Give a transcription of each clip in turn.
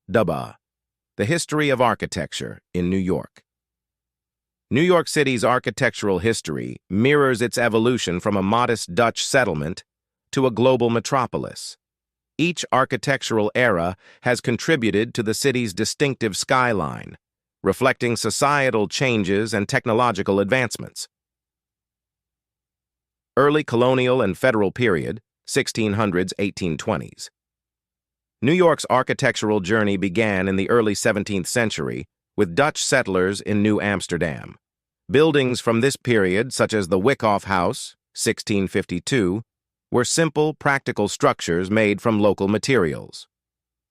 Dubba, The History of Architecture in New York. New York City's architectural history mirrors its evolution from a modest Dutch settlement to a global metropolis. Each architectural era has contributed to the city's distinctive skyline, reflecting societal changes and technological advancements. Early Colonial and Federal period, 1600s-1820s. New York's architectural journey began in the early 17th century with Dutch settlers in New Amsterdam. Buildings from this period, such as the Wyckoff House, 1652, were simple, practical structures made from local materials.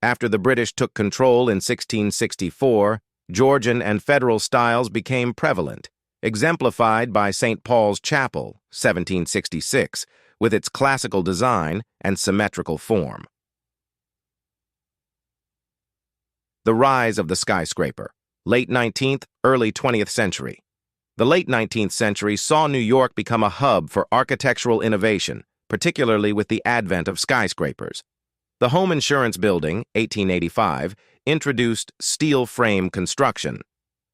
After the British took control in 1664, Georgian and Federal styles became prevalent, exemplified by St. Paul's Chapel, 1766, with its classical design and symmetrical form. The rise of the skyscraper, late 19th, early 20th century. The late 19th century saw New York become a hub for architectural innovation, particularly with the advent of skyscrapers. The Home Insurance Building, 1885, introduced steel frame construction.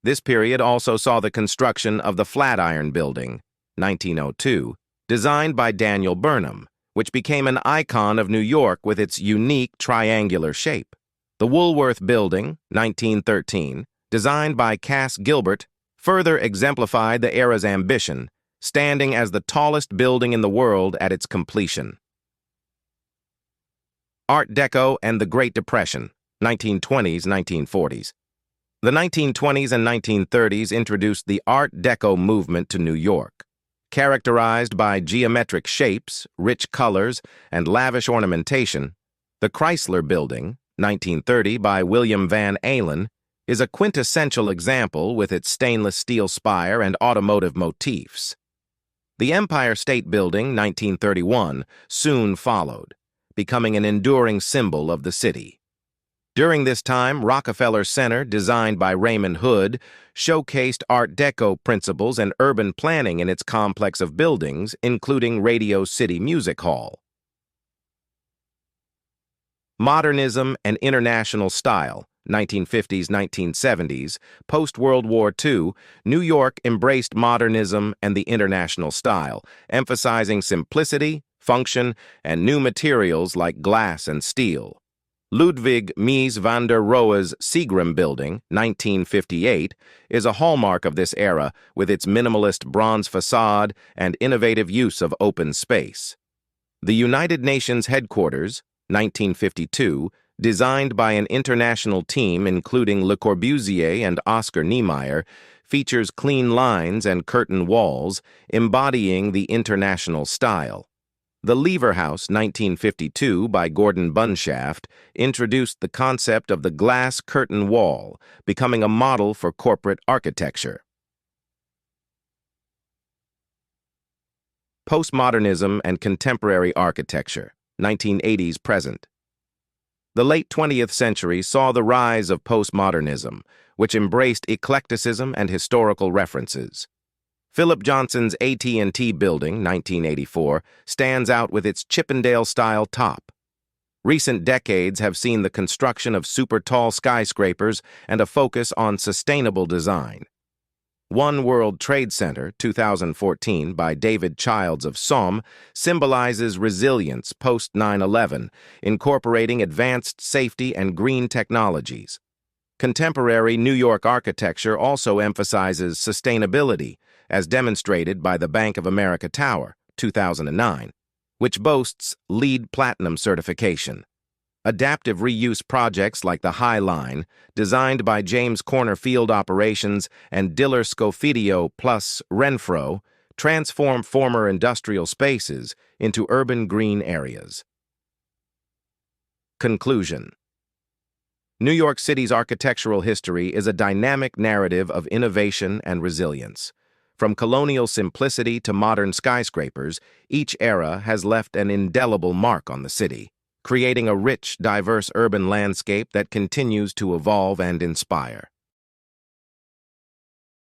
This period also saw the construction of the Flatiron Building, 1902, designed by Daniel Burnham, which became an icon of New York with its unique triangular shape. The Woolworth Building, 1913, designed by Cass Gilbert, further exemplified the era's ambition, standing as the tallest building in the world at its completion. Art Deco and the Great Depression, 1920s-1940s. The 1920s and 1930s introduced the Art Deco movement to New York. Characterized by geometric shapes, rich colors, and lavish ornamentation, the Chrysler Building, 1930 by William Van Allen, is a quintessential example with its stainless steel spire and automotive motifs. The Empire State Building, 1931, soon followed, becoming an enduring symbol of the city. During this time, Rockefeller Center, designed by Raymond Hood, showcased Art Deco principles and urban planning in its complex of buildings, including Radio City Music Hall. Modernism and International Style, 1950s-1970s, post-World War II, New York embraced modernism and the international style, emphasizing simplicity, function, and new materials like glass and steel. Ludwig Mies van der Rohe's Seagram Building, 1958, is a hallmark of this era with its minimalist bronze facade and innovative use of open space. The United Nations headquarters, 1952, designed by an international team including Le Corbusier and Oscar Niemeyer, features clean lines and curtain walls, embodying the international style. The Lever House, 1952, by Gordon Bunshaft, introduced the concept of the glass curtain wall, becoming a model for corporate architecture. Postmodernism and Contemporary Architecture, 1980s present. The late 20th century saw the rise of postmodernism, which embraced eclecticism and historical references. Philip Johnson's AT&T Building, 1984, stands out with its Chippendale-style top. Recent decades have seen the construction of super-tall skyscrapers and a focus on sustainable design. One World Trade Center, 2014, by David Childs of Somme, symbolizes resilience post-9/11, incorporating advanced safety and green technologies. Contemporary New York architecture also emphasizes sustainability, as demonstrated by the Bank of America Tower, 2009, which boasts LEED Platinum certification. Adaptive reuse projects like the High Line, designed by James Corner Field Operations and Diller Scofidio plus Renfro, transform former industrial spaces into urban green areas. Conclusion. New York City's architectural history is a dynamic narrative of innovation and resilience. From colonial simplicity to modern skyscrapers, each era has left an indelible mark on the city, creating a rich, diverse urban landscape that continues to evolve and inspire.